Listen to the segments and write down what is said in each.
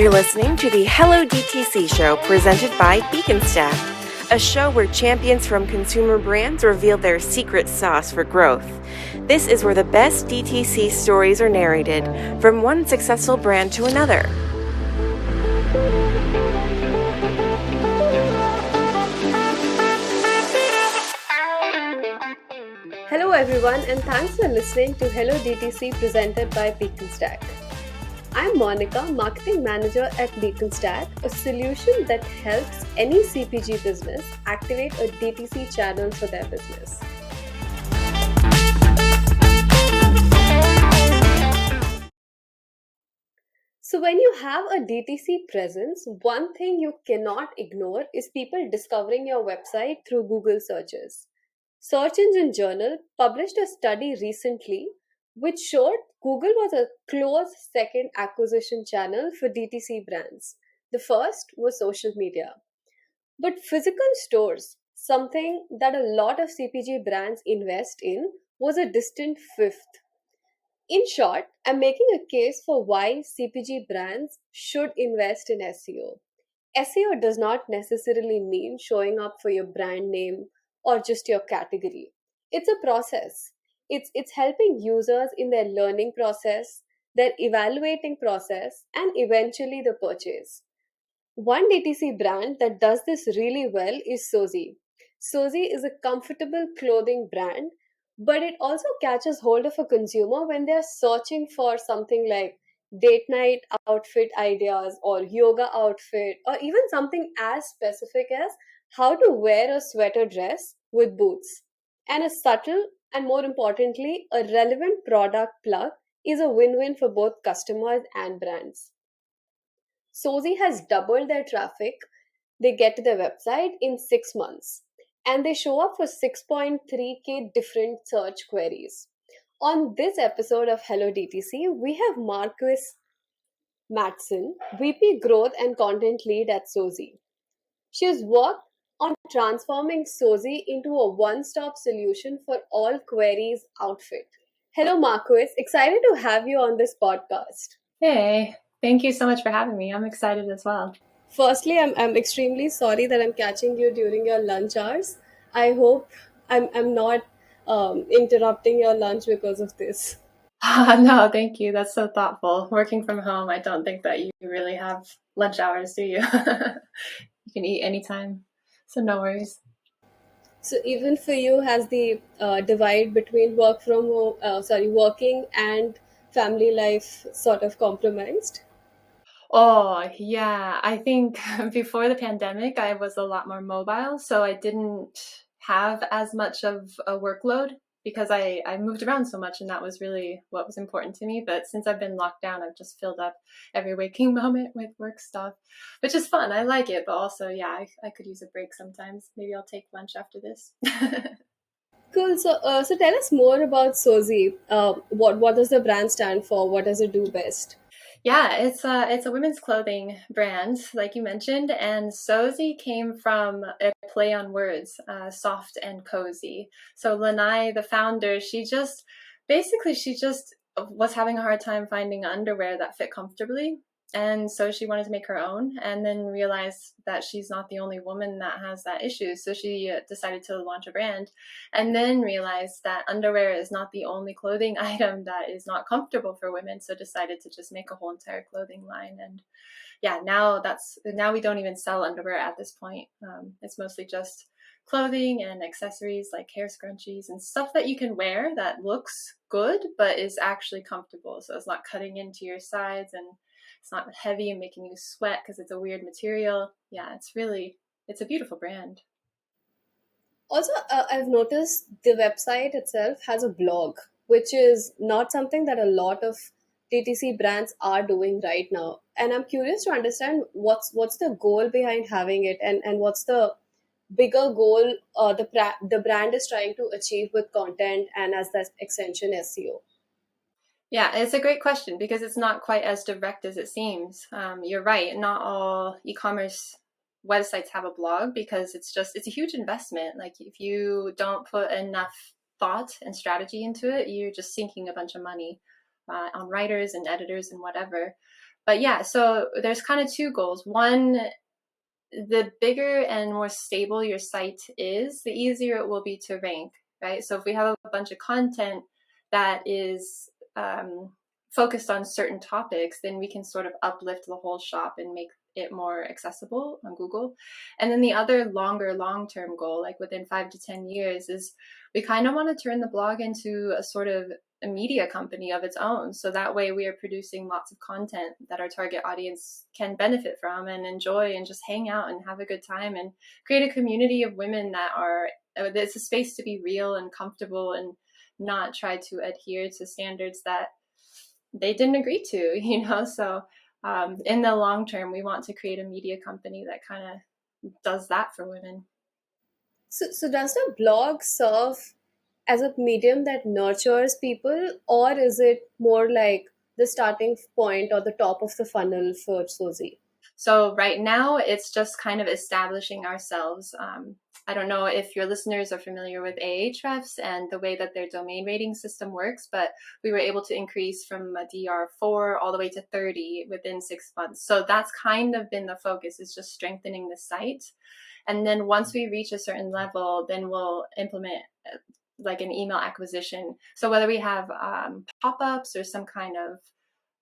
You're listening to the Hello DTC show presented by Beaconstac, a show where champions from consumer brands reveal their secret sauce for growth. This is where the best DTC stories are narrated, from one successful brand to another. Hello everyone, and thanks for listening to Hello DTC presented by Beaconstac. I'm Monika, Marketing Manager at Beaconstac, a solution that helps any CPG business activate a DTC channel for their business. So when you have a DTC presence, one thing you cannot ignore is people discovering your website through Google searches. Search Engine Journal published a study recently which showed Google was a close second acquisition channel for DTC brands. The first was social media. But physical stores, something that a lot of CPG brands invest in, was a distant fifth. In short, I'm making a case for why CPG brands should invest in SEO. SEO does not necessarily mean showing up for your brand name or just your category. It's a process. It's helping users in their learning process, their evaluating process, and eventually the purchase. One DTC brand that does this really well is Sosie. Sosie is a comfortable clothing brand, but it also catches hold of a consumer when they're searching for something like date night outfit ideas or yoga outfit, or even something as specific as how to wear a sweater dress with boots. And a subtle and, more importantly, a relevant product plug is a win-win for both customers and brands. Sosie has doubled their traffic they get to their website in 6 months, and they show up for 6.3k different search queries. On this episode of Hello DTC, we have Marquis Matson, VP Growth and Content Lead at Sosie. She has worked on transforming Sosie into a one-stop solution for all queries outfit. Hello Marquis, excited to have you on this podcast. Hey, thank you so much for having me. I'm excited as well. Firstly, I'm extremely sorry that I'm catching you during your lunch hours. I hope I'm not interrupting your lunch because of this. No, thank you. That's so thoughtful. Working from home, I don't think that you really have lunch hours, do you? You can eat anytime, so no worries. So even for you, has the divide between working and family life sort of compromised? Oh, yeah. I think before the pandemic, I was a lot more mobile, so I didn't have as much of a workload because I moved around so much, and that was really what was important to me. But since I've been locked down, I've just filled up every waking moment with work stuff, which is fun. I like it, but also, yeah, I could use a break sometimes. Maybe I'll take lunch after this. Cool. So tell us more about Sosie. What does the brand stand for? What does it do best? Yeah, it's a women's clothing brand, like you mentioned, and Sosie came from a play on words, soft and cozy. So Lanai, the founder, she just was having a hard time finding underwear that fit comfortably. And so she wanted to make her own, and then realized that she's not the only woman that has that issue. So she decided to launch a brand, and then realized that underwear is not the only clothing item that is not comfortable for women. So decided to just make a whole entire clothing line. And yeah, now we don't even sell underwear at this point. It's mostly just clothing and accessories like hair scrunchies and stuff that you can wear that looks good but is actually comfortable. So it's not cutting into your sides, and it's not heavy and making you sweat because it's a weird material. Yeah, it's a beautiful brand. Also, I've noticed the website itself has a blog, which is not something that a lot of DTC brands are doing right now. And I'm curious to understand what's the goal behind having it, and what's the bigger goal the brand is trying to achieve with content and as that extension SEO. Yeah, it's a great question because it's not quite as direct as it seems. You're right. Not all e-commerce websites have a blog because it's a huge investment. Like if you don't put enough thought and strategy into it, you're just sinking a bunch of money on writers and editors and whatever. But yeah, so there's kind of two goals. One, the bigger and more stable your site is, the easier it will be to rank, right? So if we have a bunch of content that is focused on certain topics, then we can sort of uplift the whole shop and make it more accessible on Google. And then the other longer long-term goal, like within 5 to 10 years, is we kind of want to turn the blog into a sort of a media company of its own. So that way we are producing lots of content that our target audience can benefit from and enjoy and just hang out and have a good time and create a community of women that are, it's a space to be real and comfortable and not try to adhere to standards that they didn't agree to, you know? So in the long term, we want to create a media company that kind of does that for women. So does the blog serve as a medium that nurtures people, or is it more like the starting point or the top of the funnel for Sosie? So right now, it's just kind of establishing ourselves. I don't know if your listeners are familiar with Ahrefs and the way that their domain rating system works, but we were able to increase from a DR4 all the way to 30 within 6 months. So that's kind of been the focus, is just strengthening the site. And then once we reach a certain level, then we'll implement like an email acquisition. So whether we have pop-ups or some kind of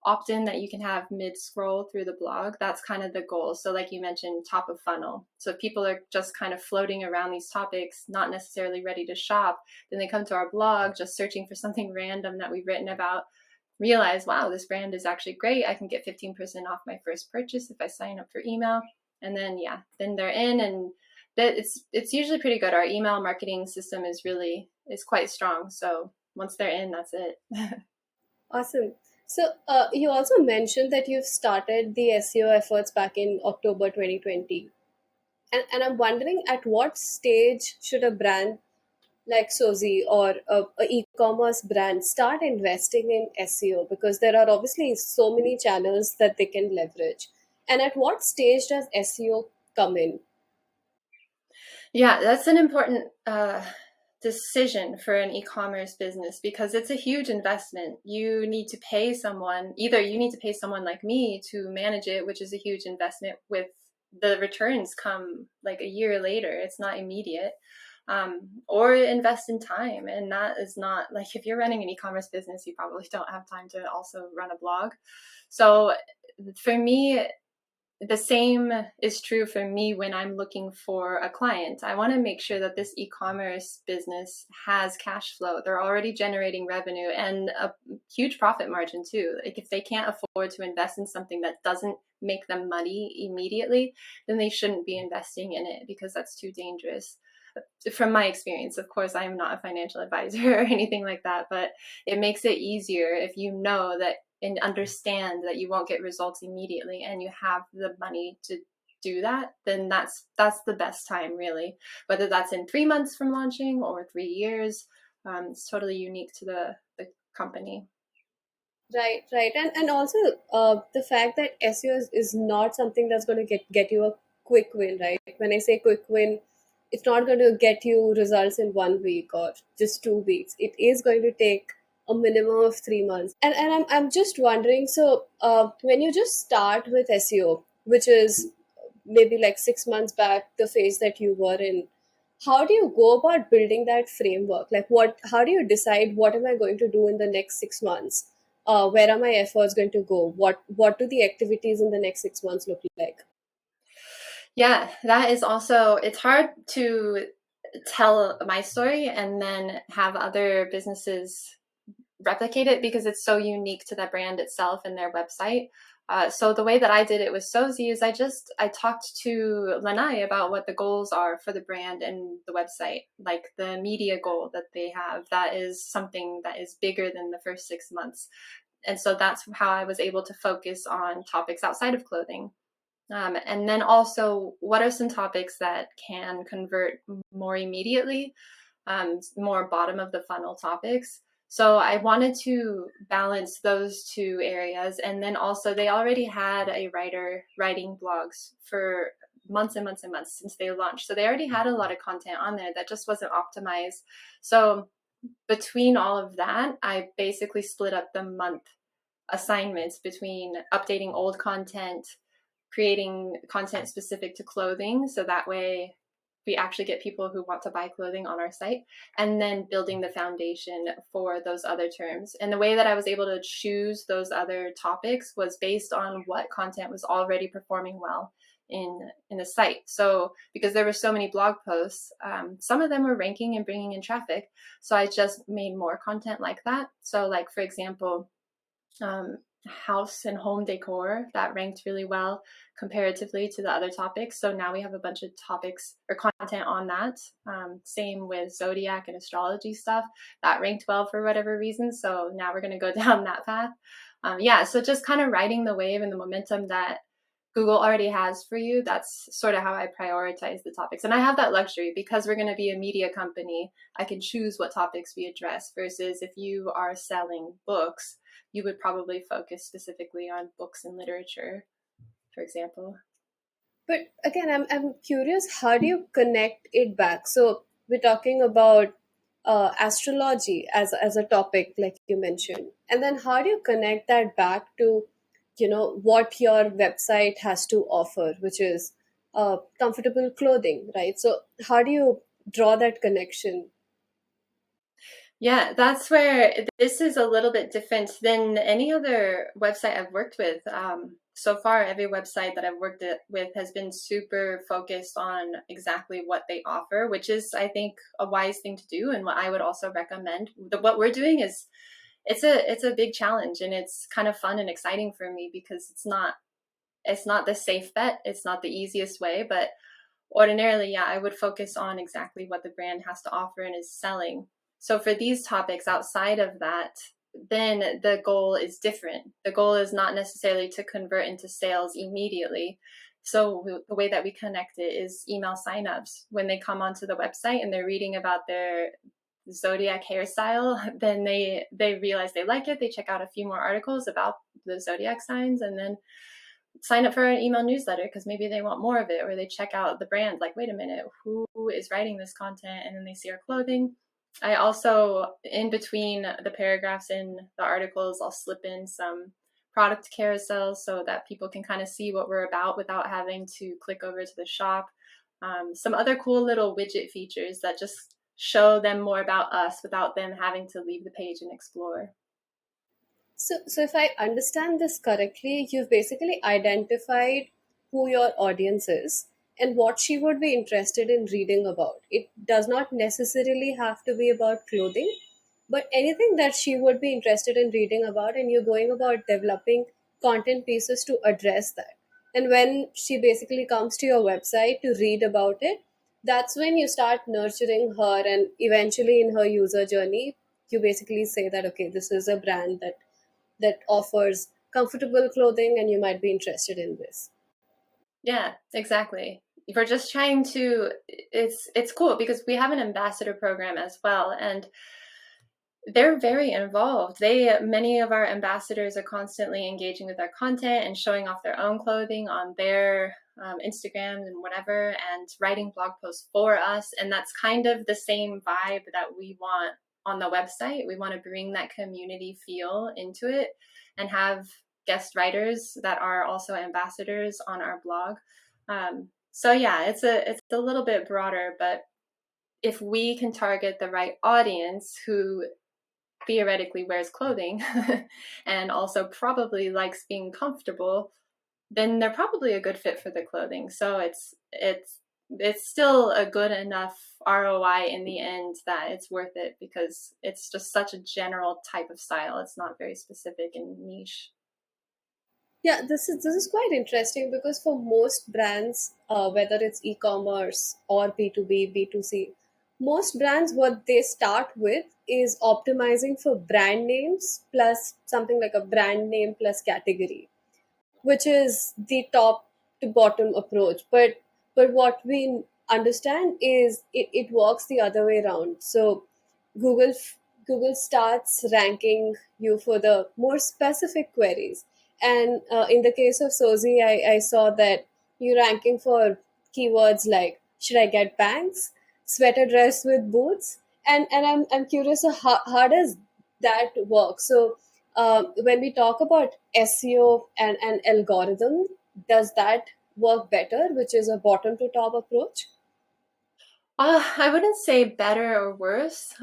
opt-in that you can have mid-scroll through the blog, that's kind of the goal. So like you mentioned, top of funnel. So if people are just kind of floating around these topics, not necessarily ready to shop, then they come to our blog just searching for something random that we've written about, realize, wow, this brand is actually great. I can get 15% off my first purchase if I sign up for email. And then, then they're in, and it's usually pretty good. Our email marketing system is quite strong. So once they're in, that's it. Awesome. So you also mentioned that you've started the SEO efforts back in October 2020. And I'm wondering, at what stage should a brand like Sosie or a e-commerce brand start investing in SEO? Because there are obviously so many channels that they can leverage. And at what stage does SEO come in? Yeah, that's an important decision for an e-commerce business, because it's a huge investment. You need to pay someone, either you need to pay someone like me to manage it, which is a huge investment, with the returns come like a year later. It's not immediate. Or invest in time. And that is not, like, if you're running an e-commerce business, you probably don't have time to also run a blog. So for me, the same is true for me when I'm looking for a client. I want to make sure that this e-commerce business has cash flow. They're already generating revenue and a huge profit margin too. Like, if they can't afford to invest in something that doesn't make them money immediately, then they shouldn't be investing in it, because that's too dangerous. From my experience, of course, I am not a financial advisor or anything like that, but it makes it easier if you know that and understand that you won't get results immediately and you have the money to do that, then that's the best time, really. Whether that's in 3 months from launching or 3 years, it's totally unique to the company. Right. And also the fact that SEO is not something that's going to get you a quick win, right? When I say quick win, it's not going to get you results in 1 week or just 2 weeks. It is going to take a minimum of 3 months. And I'm just wondering, so when you just start with SEO, which is maybe like 6 months back, the phase that you were in, how do you go about building that framework? Like, how do you decide, what am I going to do in the next 6 months? Where are my efforts going to go? What do the activities in the next 6 months look like? Yeah, that is also, it's hard to tell my story and then have other businesses replicate it, because it's so unique to the brand itself and their website. So the way that I did it with Sosie is I talked to Lanai about what the goals are for the brand and the website, like the media goal that they have. That is something that is bigger than the first 6 months. And so that's how I was able to focus on topics outside of clothing. And then also, what are some topics that can convert more immediately, more bottom of the funnel topics? So I wanted to balance those two areas. And then also, they already had a writer writing blogs for months and months and months since they launched. So they already had a lot of content on there that just wasn't optimized. So between all of that, I basically split up the month assignments between updating old content, creating content specific to clothing, so that way we actually get people who want to buy clothing on our site, and then building the foundation for those other terms. And the way that I was able to choose those other topics was based on what content was already performing well in the site. So because there were so many blog posts, some of them were ranking and bringing in traffic, so I just made more content like that. So like, for example, house and home decor, that ranked really well comparatively to the other topics. So now we have a bunch of topics or content on that. Same with zodiac and astrology stuff, that ranked well for whatever reason. So now we're going to go down that path. So just kind of riding the wave and the momentum that Google already has for you. That's sort of how I prioritize the topics. And I have that luxury because we're going to be a media company. I can choose what topics we address, versus if you are selling books, you would probably focus specifically on books and literature, for example. But again, I'm curious, how do you connect it back? So we're talking about astrology as a topic, like you mentioned, and then how do you connect that back to, what your website has to offer, which is comfortable clothing, right? So how do you draw that connection? Yeah, that's where this is a little bit different than any other website I've worked with. So far, every website that I've worked with has been super focused on exactly what they offer, which is, I think, a wise thing to do, and what I would also recommend. What we're doing is, it's a big challenge, and it's kind of fun and exciting for me because it's not the safe bet, it's not the easiest way, but ordinarily, yeah, I would focus on exactly what the brand has to offer and is selling. So for these topics outside of that, then the goal is different. The goal is not necessarily to convert into sales immediately. So the way that we connect it is email signups. When they come onto the website and they're reading about their zodiac hairstyle, then they realize they like it. They check out a few more articles about the zodiac signs, and then sign up for an email newsletter because maybe they want more of it, or they check out the brand, like, wait a minute, who is writing this content? And then they see our clothing. I also, in between the paragraphs in the articles, I'll slip in some product carousels so that people can kind of see what we're about without having to click over to the shop. Some other cool little widget features that just show them more about us without them having to leave the page and explore. So if I understand this correctly, you've basically identified who your audience is and what she would be interested in reading about. It does not necessarily have to be about clothing, but anything that she would be interested in reading about, and you're going about developing content pieces to address that. And when she basically comes to your website to read about it, that's when you start nurturing her, and eventually in her user journey, you basically say that, okay, this is a brand that offers comfortable clothing and you might be interested in this. Yeah, exactly. We're just trying to, it's cool because we have an ambassador program as well, and they're very involved. Many of our ambassadors are constantly engaging with our content and showing off their own clothing on their Instagrams and whatever, and writing blog posts for us. And that's kind of the same vibe that we want on the website. We want to bring that community feel into it and have guest writers that are also ambassadors on our blog. So yeah, it's a little bit broader, but if we can target the right audience who theoretically wears clothing and also probably likes being comfortable, then they're probably a good fit for the clothing. So it's still a good enough ROI in the end that it's worth it, because it's just such a general type of style. It's not very specific and niche. Yeah, this is quite interesting because for most brands, whether it's e-commerce or B2B, B2C, most brands, what they start with is optimizing for brand names plus something like a brand name plus category, which is the top to bottom approach. But what we understand is it works the other way around. So google Google starts ranking you for the more specific queries, and in the case of Sosie, I saw that you're ranking for keywords like, should I get bangs, sweater dress with boots, and I'm curious, how does that work? So When we talk about SEO and algorithm, does that work better, which is a bottom to top approach? I wouldn't say better or worse.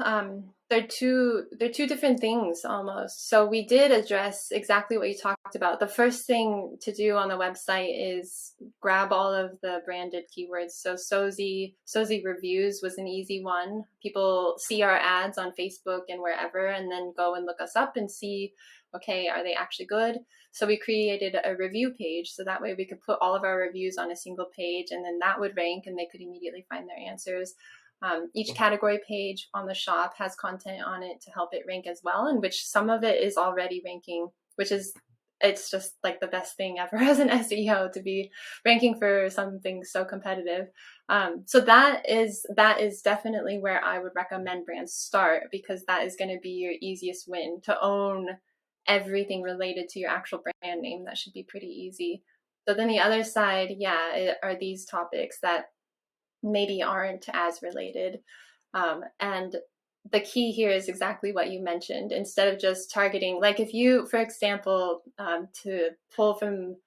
They're two different things almost. So we did address exactly what you talked about. The first thing to do on the website is grab all of the branded keywords. So Sosie reviews was an easy one. People see our ads on Facebook and wherever, and then go and look us up and see, okay, are they actually good? So we created a review page, so that way we could put all of our reviews on a single page, and then that would rank and they could immediately find their answers. Each category page on the shop has content on it to help it rank as well, and which some of it is already ranking, which is, it's just like the best thing ever as an SEO to be ranking for something so competitive. So that is definitely where I would recommend brands start, because that is going to be your easiest win to own everything related to your actual brand name. That should be pretty easy. So then the other side, are these topics that maybe aren't as related. And the key here is exactly what you mentioned. Instead of just targeting, like if you, for example, to pull from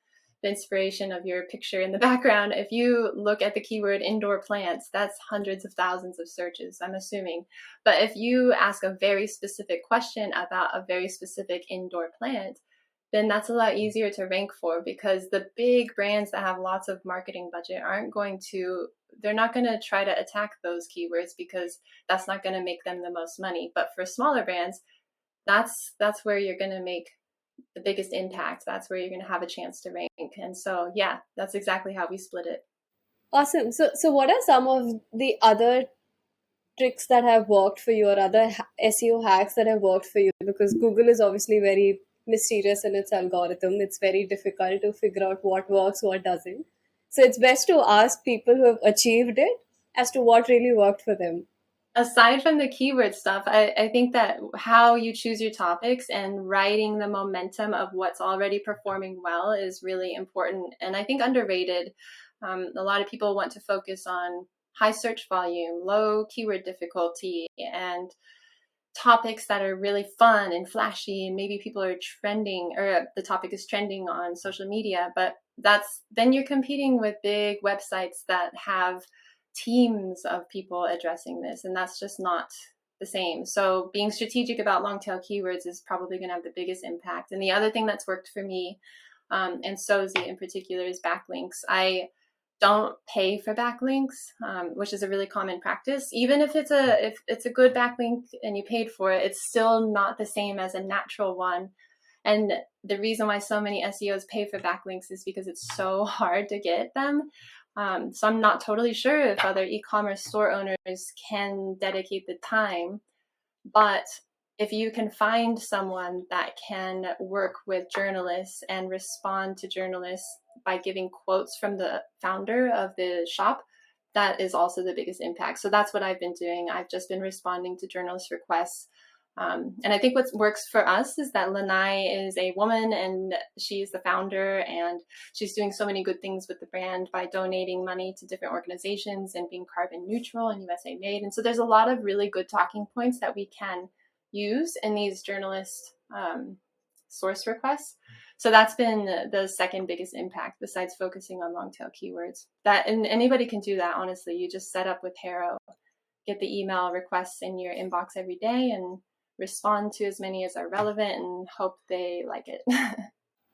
the inspiration of your picture in the background, if you look at the keyword indoor plants, that's hundreds of thousands of searches, I'm assuming. But if you ask a very specific question about a very specific indoor plant, then that's a lot easier to rank for, because the big brands that have lots of marketing budget they're not going to try to attack those keywords, because that's not going to make them the most money. But for smaller brands, that's where you're going to make the biggest impact. That's where you're going to have a chance to rank. And so, yeah, that's exactly how we split it. Awesome. So what are some of the other tricks that have worked for you, or other SEO hacks that have worked for you? Because Google is obviously very mysterious in its algorithm. It's very difficult to figure out what works, what doesn't. So it's best to ask people who have achieved it as to what really worked for them. Aside from the keyword stuff, I think that how you choose your topics and writing the momentum of what's already performing well is really important, and I think underrated. A lot of people want to focus on high search volume, low keyword difficulty, and topics that are really fun and flashy, and maybe people are trending, or the topic is trending on social media. But then you're competing with big websites that have teams of people addressing this, and that's just not the same. So being strategic about long tail keywords is probably going to have the biggest impact. And the other thing that's worked for me, and Sosie in particular, is backlinks. I don't pay for backlinks, which is a really common practice. Even if it's a good backlink and you paid for it, it's still not the same as a natural one. And the reason why so many SEOs pay for backlinks is because it's so hard to get them. So I'm not totally sure if other e-commerce store owners can dedicate the time, but if you can find someone that can work with journalists and respond to journalists by giving quotes from the founder of the shop, that is also the biggest impact. So that's what I've been doing. I've just been responding to journalist requests. And I think what works for us is that Lanai is a woman, and she's the founder, and she's doing so many good things with the brand by donating money to different organizations and being carbon neutral and USA made. And so there's a lot of really good talking points that we can use in these journalist source requests. So that's been the second biggest impact, besides focusing on long tail keywords. And anybody can do that, honestly. You just set up with Haro, get the email requests in your inbox every day, and respond to as many as are relevant and hope they like it.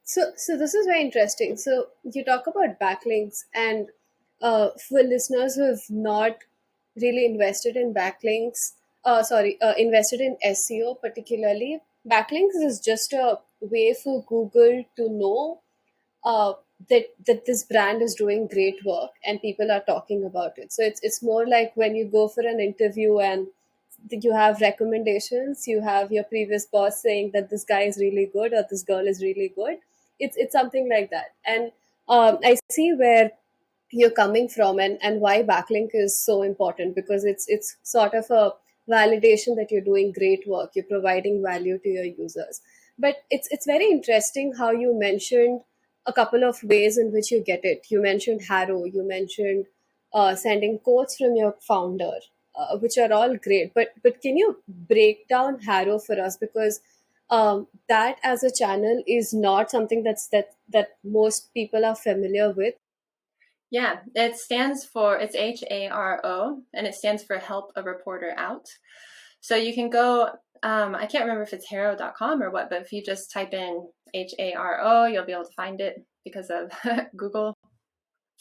So this is very interesting. So you talk about backlinks, and for listeners who have not really invested in backlinks, invested in SEO particularly, backlinks is just a way for Google to know uh, that this brand is doing great work and people are talking about it. So it's more like when you go for an interview and you have recommendations, you have your previous boss saying that this guy is really good or this girl is really good. It's something like that. And I see where you're coming from, and why backlink is so important, because it's sort of a validation that you're doing great work, you're providing value to your users. But it's very interesting how you mentioned a couple of ways in which you get it. You mentioned Haro, you mentioned sending quotes from your founder, which are all great. But can you break down Haro for us? Because that as a channel is not something that most people are familiar with. Yeah, it's HARO, and it stands for Help a Reporter Out. So you can go, I can't remember if it's haro.com or what, but if you just type in HARO, you'll be able to find it because of Google.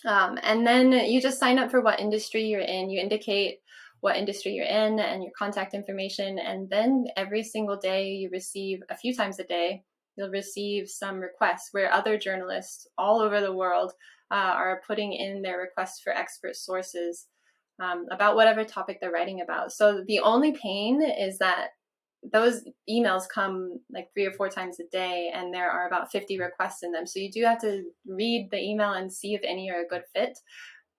And then you just sign up for what industry you're in. You indicate what industry you're in and your contact information. And then every single day you receive, a few times a day, you'll receive some requests where other journalists all over the world are putting in their requests for expert sources about whatever topic they're writing about. So the only pain is that those emails come like 3 or 4 times a day, and there are about 50 requests in them. So you do have to read the email and see if any are a good fit.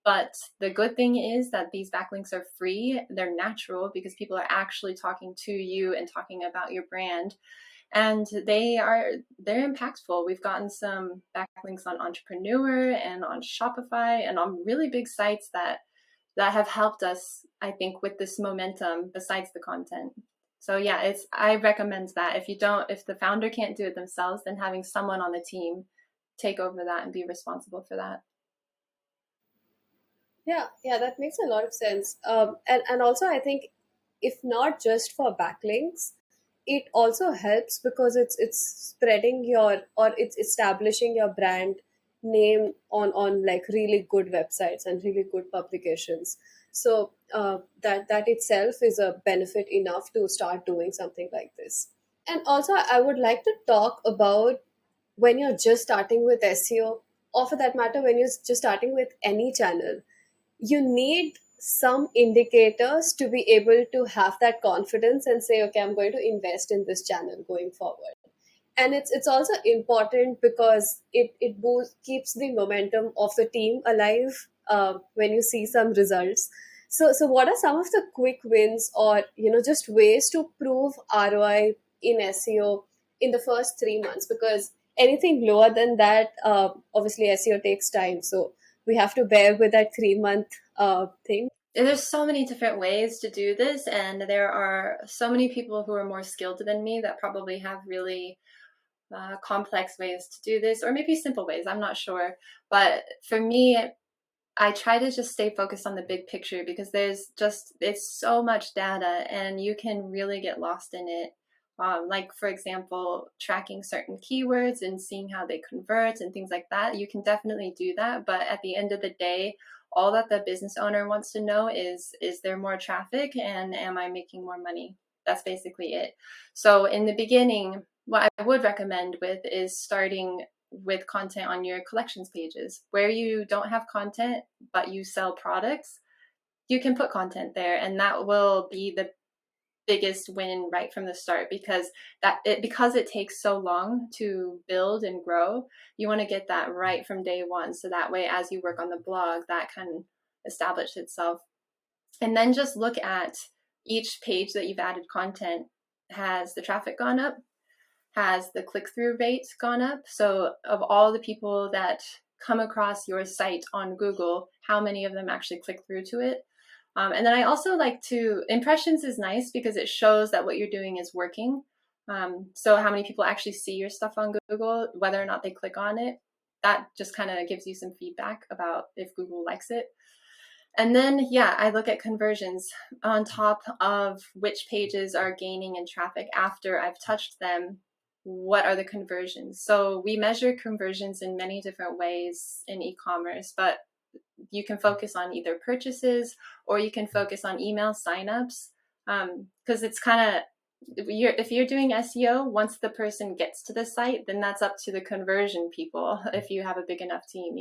But the good thing is that these backlinks are free. They're natural because people are actually talking to you and talking about your brand. And they're impactful. We've gotten some backlinks on Entrepreneur and on Shopify and on really big sites that have helped us, I think, with this momentum besides the content. So yeah, I recommend that if the founder can't do it themselves, then having someone on the team take over that and be responsible for that. Yeah, that makes a lot of sense. And also, I think if not just for backlinks, it also helps because it's spreading your, or it's establishing your brand name on like really good websites and really good publications. So that itself is a benefit enough to start doing something like this. And also, I would like to talk about when you're just starting with SEO, or for that matter, when you're just starting with any channel, you need some indicators to be able to have that confidence and say, okay, I'm going to invest in this channel going forward. And it's also important because it keeps the momentum of the team alive when you see some results. So what are some of the quick wins, or just ways to prove ROI in SEO in the first 3 months? Because anything lower than that, obviously SEO takes time, so we have to bear with that 3 month thing. There's so many different ways to do this, and there are so many people who are more skilled than me that probably have really complex ways to do this, or maybe simple ways, I'm not sure. But for me, I try to just stay focused on the big picture because it's so much data and you can really get lost in it. Like, for example, tracking certain keywords and seeing how they convert and things like that. You can definitely do that. But at the end of the day, all that the business owner wants to know is there more traffic and am I making more money? That's basically it. So in the beginning, what I would recommend with is starting with content on your collections pages. Where you don't have content but you sell products, you can put content there, and that will be the biggest win right from the start, because it takes so long to build and grow. You want to get that right from day one, so that way as you work on the blog, that can establish itself. And then just look at each page that you've added content. Has the traffic gone up? Has the click-through rate gone up? So of all the people that come across your site on Google, how many of them actually click through to it? And then I also like impressions is nice because it shows that what you're doing is working. So how many people actually see your stuff on Google, whether or not they click on it, that just kind of gives you some feedback about if Google likes it. And then, yeah, I look at conversions on top of which pages are gaining in traffic after I've touched them. What are the conversions? So we measure conversions in many different ways in e-commerce, but you can focus on either purchases or you can focus on email signups, because it's kind of, if you're doing SEO, once the person gets to the site, then that's up to the conversion people if you have a big enough team,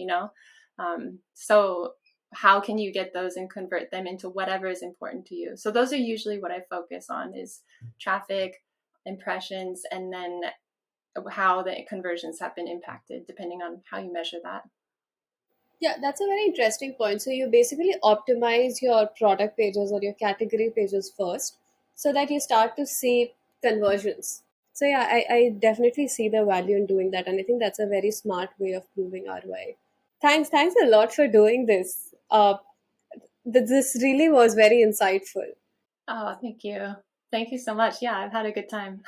so how can you get those and convert them into whatever is important to you? So those are usually what I focus on, is traffic, impressions, and then how the conversions have been impacted depending on how you measure that. Yeah, that's a very interesting point. So you basically optimize your product pages or your category pages first so that you start to see conversions. So yeah, I definitely see the value in doing that. And I think that's a very smart way of proving ROI. Thanks a lot for doing this. This really was very insightful. Oh, thank you so much. Yeah, I've had a good time.